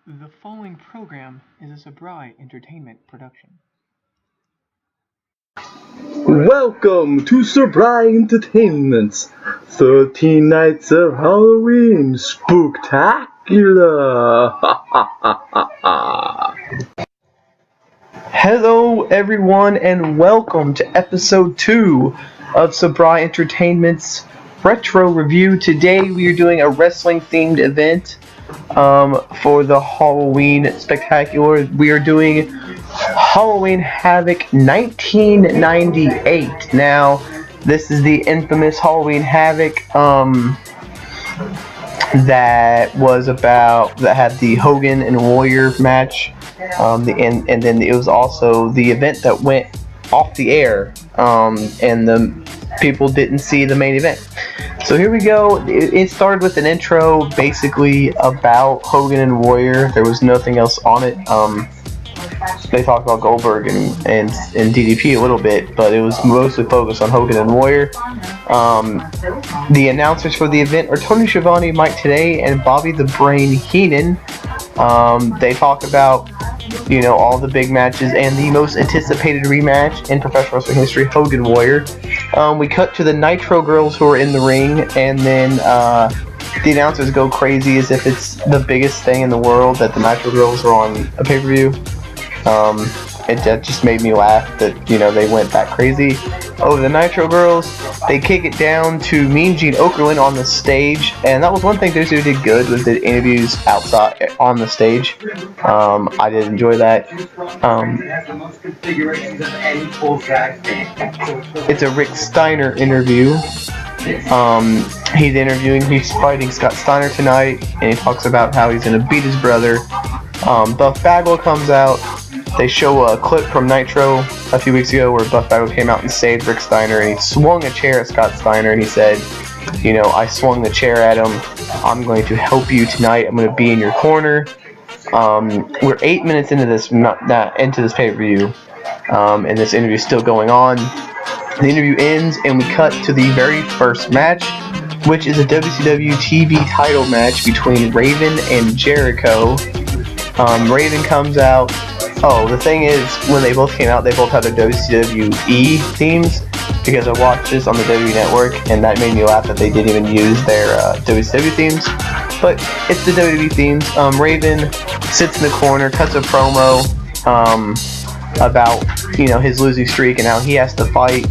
The following program is a Sabri Entertainment production. Welcome to Sabri Entertainment's 13 Nights of Halloween Spooktacular! Hello everyone and welcome to episode 2 of Sabri Entertainment's Retro Review. Today we are doing a wrestling themed event for the Halloween Spectacular. We are doing Halloween Havoc 1998. Now, this is the infamous Halloween Havoc that had the Hogan and Warrior match. And then it was also the event that went off the air, and the people didn't see the main event. So here we go. It started with an intro basically about Hogan and Warrior. There was nothing else on it. They talked about Goldberg and DDP a little bit, but it was mostly focused on Hogan and Warrior. The announcers for the event are Tony Schiavone, Mike Today, and Bobby the Brain Heenan. They talk about, all the big matches and the most anticipated rematch in professional wrestling history, Hogan Warrior. We cut to the Nitro Girls who are in the ring, and then the announcers go crazy as if it's the biggest thing in the world that the Nitro Girls are on a pay-per-view. That just made me laugh that, they went that crazy over the Nitro Girls. They kick it down to Mean Gene Okerlund on the stage, and that was one thing WWE did good, was the interviews outside on the stage. I did enjoy that. It's a Rick Steiner interview. He's fighting Scott Steiner tonight, and he talks about how he's going to beat his brother. Buff Bagwell comes out. They show a clip from Nitro a few weeks ago where Buff Bagwell came out and saved Rick Steiner, and he swung a chair at Scott Steiner, and he said, I swung the chair at him. I'm going to help you tonight. I'm going to be in your corner. We're 8 minutes into this pay-per-view, and this interview is still going on. The interview ends, and we cut to the very first match, which is a WCW TV title match between Raven and Jericho. Raven comes out. Oh, the thing is, when they both came out, they both had their WWE themes, because I watched this on the WWE Network, and that made me laugh that they didn't even use their WCW themes. But it's the WWE themes. Raven sits in the corner, cuts a promo about his losing streak and how he has to fight,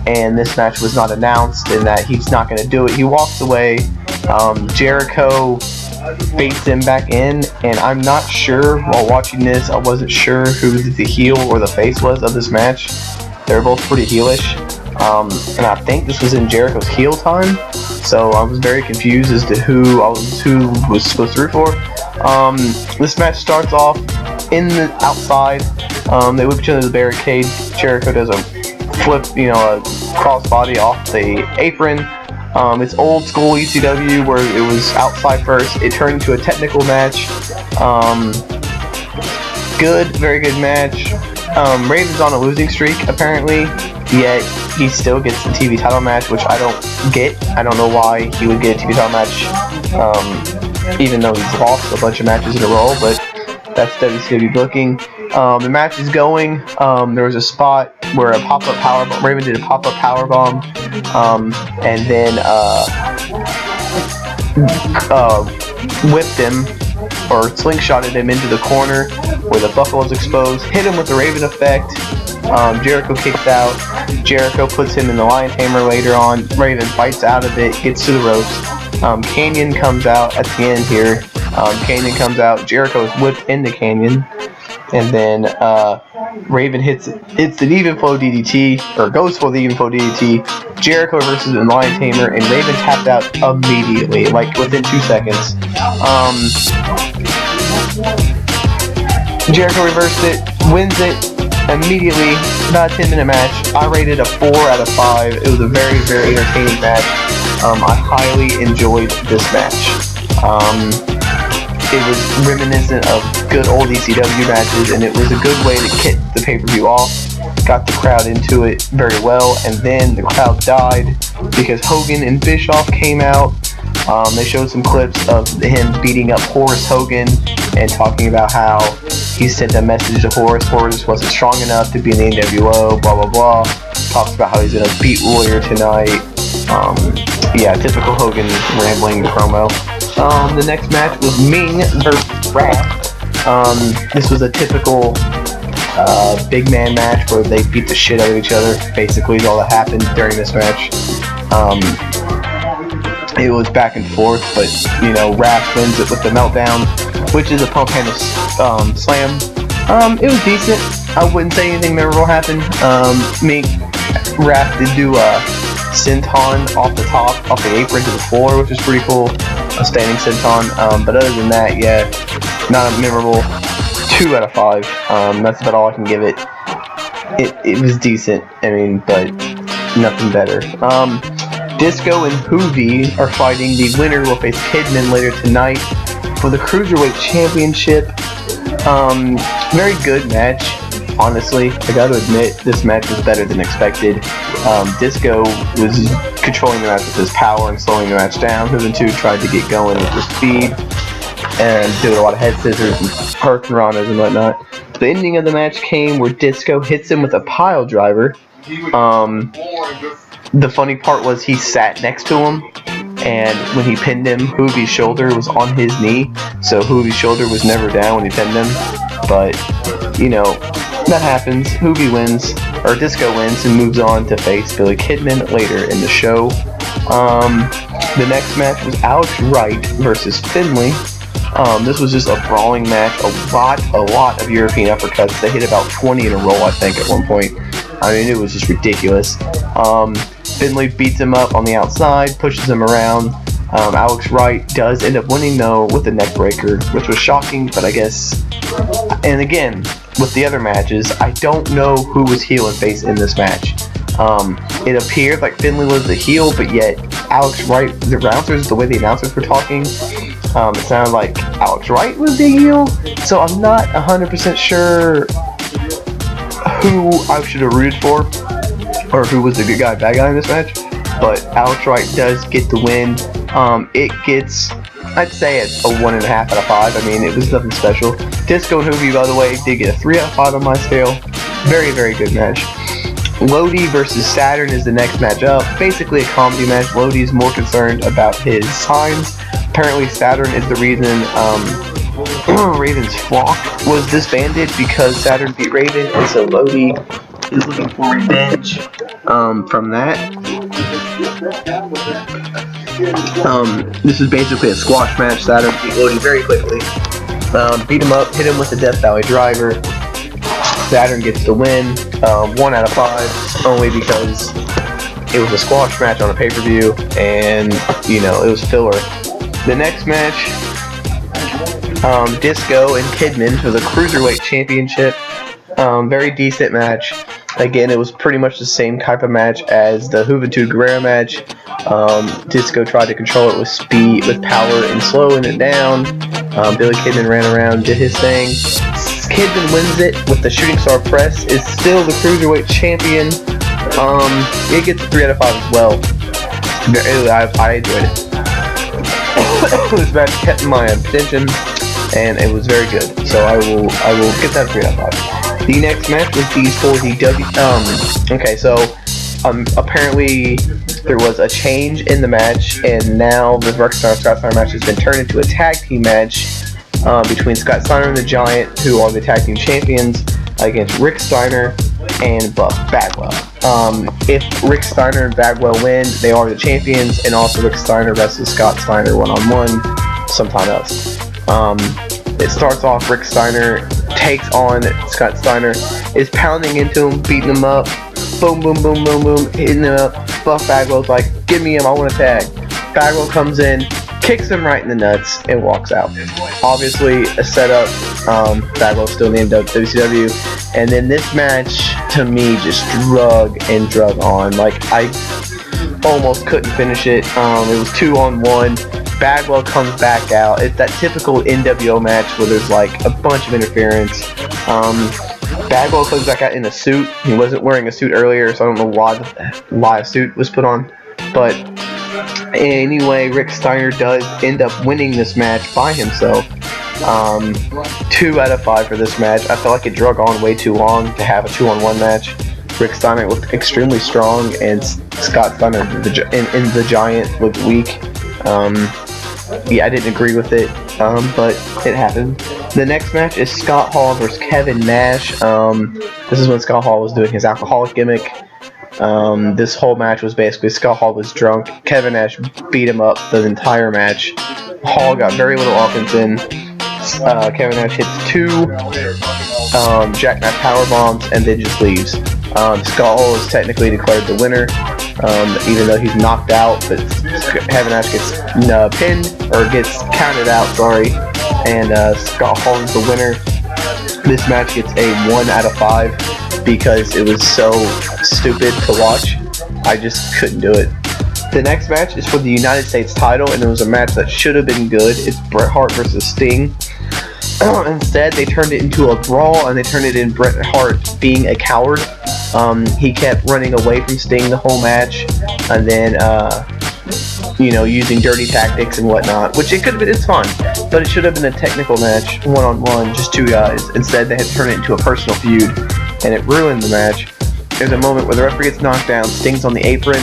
and this match was not announced, and that he's not going to do it. He walks away. Jericho baits him back in, and I'm not sure, while watching this, I wasn't sure who the heel or the face was of this match. They were both pretty heelish, and I think this was in Jericho's heel time, so I was very confused as to who was supposed to root for. This match starts off in the outside. They whip each other to the barricade. Jericho does a flip, a crossbody off the apron. It's old school ECW where it was outside first. It turned into a technical match. Very good match. Raven's on a losing streak apparently, yet he still gets the TV title match, which I don't get. I don't know why he would get a TV title match, even though he's lost a bunch of matches in a row, but that's WCW booking. The match is going. There was a spot where a pop-up powerbomb. Raven did a pop-up powerbomb, and then whipped him or slingshotted him into the corner where the buckle was exposed. Hit him with the Raven effect. Jericho kicks out. Jericho puts him in the Lion Tamer later on. Raven fights out of it, gets to the ropes. Canyon comes out at the end here. Canyon comes out. Jericho is whipped into Canyon. And then Raven hits an even flow DDT, or goes for the even flow DDT. Jericho reverses in Lion Tamer, and Raven tapped out immediately, like within 2 seconds. Jericho reversed it, wins it immediately. About a 10-minute match. I rated a 4 out of 5. It was a very, very entertaining match. I highly enjoyed this match. It was reminiscent of good old ECW matches, and it was a good way to kick the pay-per-view off. Got the crowd into it very well, and then the crowd died because Hogan and Bischoff came out. They showed some clips of him beating up Horace Hogan and talking about how he sent a message to Horace. Horace wasn't strong enough to be in the NWO, blah, blah, blah. Talks about how he's going to beat Warrior tonight. Yeah, typical Hogan rambling promo. The next match was Ming versus Rat. This was a typical big man match where they beat the shit out of each other. Basically, is all that happened during this match. It was back and forth, but Raph wins it with the meltdown, which is a pump handle slam. It was decent. I wouldn't say anything memorable happened. Raph did do a senton off the apron to the floor, which was pretty cool. A standing senton. But other than that, yeah, not memorable. 2 out of 5. That's about all I can give it. It was decent. I mean, but nothing better. Disco and Hoovy are fighting. The winner will face Kidman later tonight for the Cruiserweight Championship. Very good match. Honestly, I gotta admit, this match was better than expected. Disco was controlling the match with his power and slowing the match down. Juventud tried to get going with his speed and did a lot of head scissors and hurricanranas and whatnot. The ending of the match came where Disco hits him with a pile driver. The funny part was he sat next to him, and when he pinned him, Hoovy's shoulder was on his knee, so Hoovy's shoulder was never down when he pinned him. But, that happens. Hoovy wins, or Disco wins, and moves on to face Billy Kidman later in the show. The next match was Alex Wright versus Finlay. This was just a brawling match, a lot of European uppercuts. They hit about 20 in a row, I think, at one point. I mean, it was just ridiculous. Finlay beats him up on the outside, pushes him around. Alex Wright does end up winning, though, with the neck breaker, which was shocking, but I guess... And again, with the other matches, I don't know who was heel and face in this match. It appeared like Finlay was the heel, but yet Alex Wright, the way the announcers were talking, it sounded like Alex Wright was the heel, so I'm not 100% sure who I should have rooted for, or who was the good guy, bad guy in this match, but Alex Wright does get the win. It gets, I'd say it's a 1.5 out of 5. I mean, it was nothing special. Disco and Hoovy, by the way, did get a 3 out of 5 on my scale. Very, very good match. Lodi versus Saturn is the next match up. Basically a comedy match. Lodi is more concerned about his signs. Apparently Saturn is the reason Raven's flock was disbanded, because Saturn beat Raven, and so Lodi is looking for revenge from that. This is basically a squash match. Saturn beat Lodi very quickly. Beat him up, hit him with the Death Valley driver. Saturn gets the win. 1 out of 5, only because it was a squash match on a pay-per-view, and it was filler. The next match, Disco and Kidman for the Cruiserweight Championship. Very decent match. Again, it was pretty much the same type of match as the Juventud Guerrera match. Disco tried to control it with speed, with power, and slowing it down. Billy Kidman ran around, did his thing. Kidman wins it with the Shooting Star Press, is still the Cruiserweight Champion. It gets a 3 out of 5 as well. I enjoyed it. This match kept my attention, and it was very good. So I will get that 3 out of 5. The next match was these for the apparently there was a change in the match, and now the Scott Steiner match has been turned into a tag team match between Scott Steiner and the Giant, who are the tag team champions, against Rick Steiner and Buff Bagwell. If Rick Steiner and Bagwell win, they are the champions, and also Rick Steiner versus Scott Steiner one-on-one sometime else. It starts off, Rick Steiner takes on Scott Steiner, is pounding into him, beating him up, boom, boom, boom, boom, boom, hitting him up. Buff Bagwell's like, give me him, I want to tag. Bagwell comes in, kicks him right in the nuts, and walks out. Obviously, a setup. Bagwell's still in the WCW. And then this match, to me, just drug on. Like, I almost couldn't finish it. It was 2-on-1. Bagwell comes back out. It's that typical NWO match where there's like a bunch of interference. Bagwell comes back out in a suit. He wasn't wearing a suit earlier, so I don't know why a suit was put on. But Anyway, Rick Steiner does end up winning this match by himself. 2 out of 5 for this match. I felt like it drug on way too long to have a 2-on-1 match. Rick Steiner looked extremely strong, and Scott Steiner in the Giant looked weak. Yeah, I didn't agree with it, but it happened. The next match is Scott Hall versus Kevin Nash. This is when Scott Hall was doing his alcoholic gimmick. This whole match was basically Scott Hall was drunk. Kevin Nash beat him up the entire match. Hall got very little offense in. Kevin Nash hits 2 jackknife power bombs and then just leaves. Scott Hall is technically declared the winner, even though he's knocked out, but Kevin Nash gets pinned, or gets counted out, sorry, and Scott Hall is the winner. This match gets a 1 out of 5 because it was so stupid to watch. I just couldn't do it. The next match is for the United States title, and it was a match that should have been good. It's Bret Hart versus Sting. Instead, they turned it into a brawl, and they turned it in Bret Hart being a coward. He kept running away from Sting the whole match, and then, using dirty tactics and whatnot, which it could have been, it's fun, but it should have been a technical match, one-on-one, just 2 guys. Instead, they had to turn it into a personal feud, and it ruined the match. There's a moment where the referee gets knocked down, Sting's on the apron,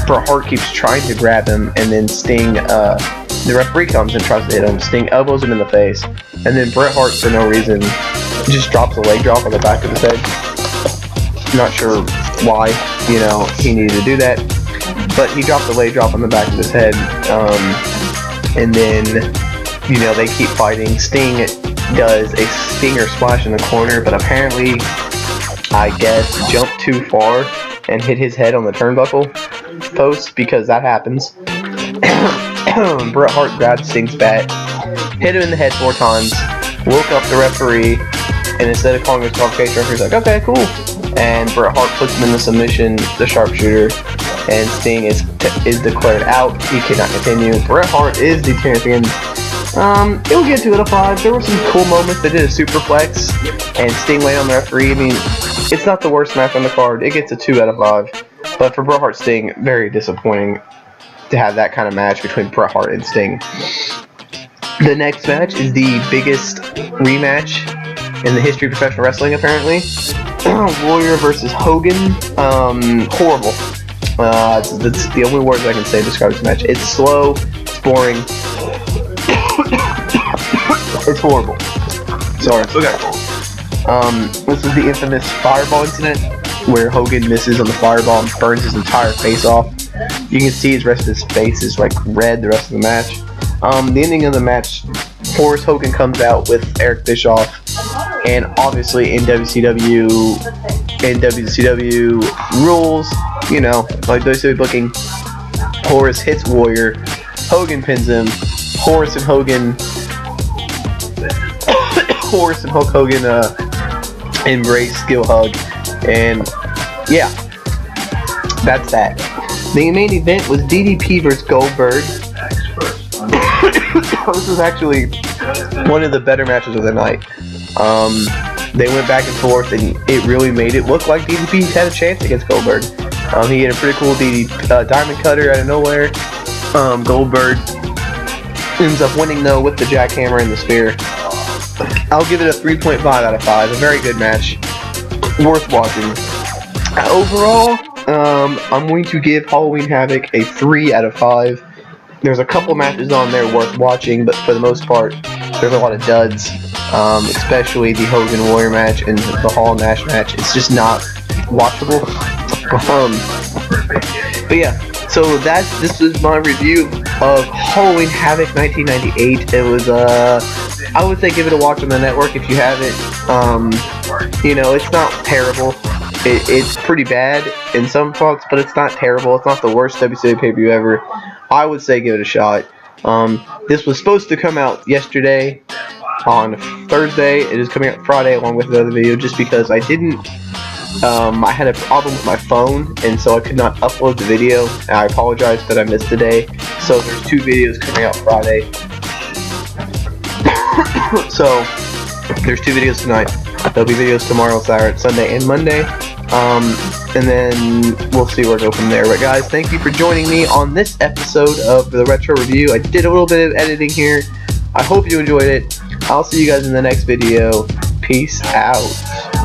Bret Hart keeps trying to grab him, and then Sting, the referee comes and tries to hit him. Sting elbows him in the face, and then Bret Hart, for no reason, just drops a leg drop on the back of his head. Not sure why, he needed to do that, but he dropped a leg drop on the back of his head, and then, they keep fighting. Sting does a stinger splash in the corner, but apparently, I guess, jumped too far and hit his head on the turnbuckle post, because that happens. Bret Hart grabbed Sting's bat, hit him in the head 4 times, woke up the referee, and instead of calling his qualification, the referee's like, okay, cool. And Bret Hart puts him in the submission, the sharpshooter, and Sting is declared out. He cannot continue. Bret Hart is the champion. It will get 2 out of 5. There were some cool moments. They did a superplex, and Sting laid on the referee. I mean, it's not the worst match on the card. It gets a 2 out of 5. But for Bret Hart Sting, very disappointing to have that kind of match between Bret Hart and Sting. The next match is the biggest rematch in the history of professional wrestling, apparently. Warrior versus Hogan. Horrible. That's the only words I can say to describe this match. It's slow. It's boring. It's horrible. Sorry, I'm still got it. This is the infamous fireball incident where Hogan misses on the fireball and burns his entire face off. You can see the rest of his face is like red the rest of the match. The ending of the match, Horace Hogan comes out with Eric Bischoff, and obviously in WCW rules, like WCW booking, Horace hits Warrior, Hogan pins him, Horace and Hulk Hogan embrace, skill hug, and yeah, that's that. The main event was DDP versus Goldberg. This was actually one of the better matches of the night. They went back and forth, and it really made it look like DDP had a chance against Goldberg. He had a pretty cool diamond cutter out of nowhere. Goldberg ends up winning though with the jackhammer and the spear. I'll give it a 3.5 out of 5. A very good match, worth watching. Overall, I'm going to give Halloween Havoc a 3 out of 5. There's a couple matches on there worth watching, but for the most part, there's a lot of duds, especially the Hogan Warrior match and the Hall Nash match. It's just not watchable. But yeah, so this was my review of Halloween Havoc 1998. It was, I would say give it a watch on the network if you haven't. It's not terrible. It's pretty bad in some spots, but it's not terrible. It's not the worst WCW pay-per-view ever. I would say give it a shot. This was supposed to come out yesterday on Thursday. It is coming out Friday along with the other video, just because I didn't. I had a problem with my phone, and so I could not upload the video. And I apologize that I missed the day. So there's 2 videos coming out Friday. So there's 2 videos tonight. There'll be videos tomorrow, Saturday, Sunday, and Monday. and then we'll see where to go from there. But guys, thank you for joining me on this episode of the Retro Review. I did a little bit of editing here. I hope you enjoyed it. I'll see you guys in the next video. Peace out.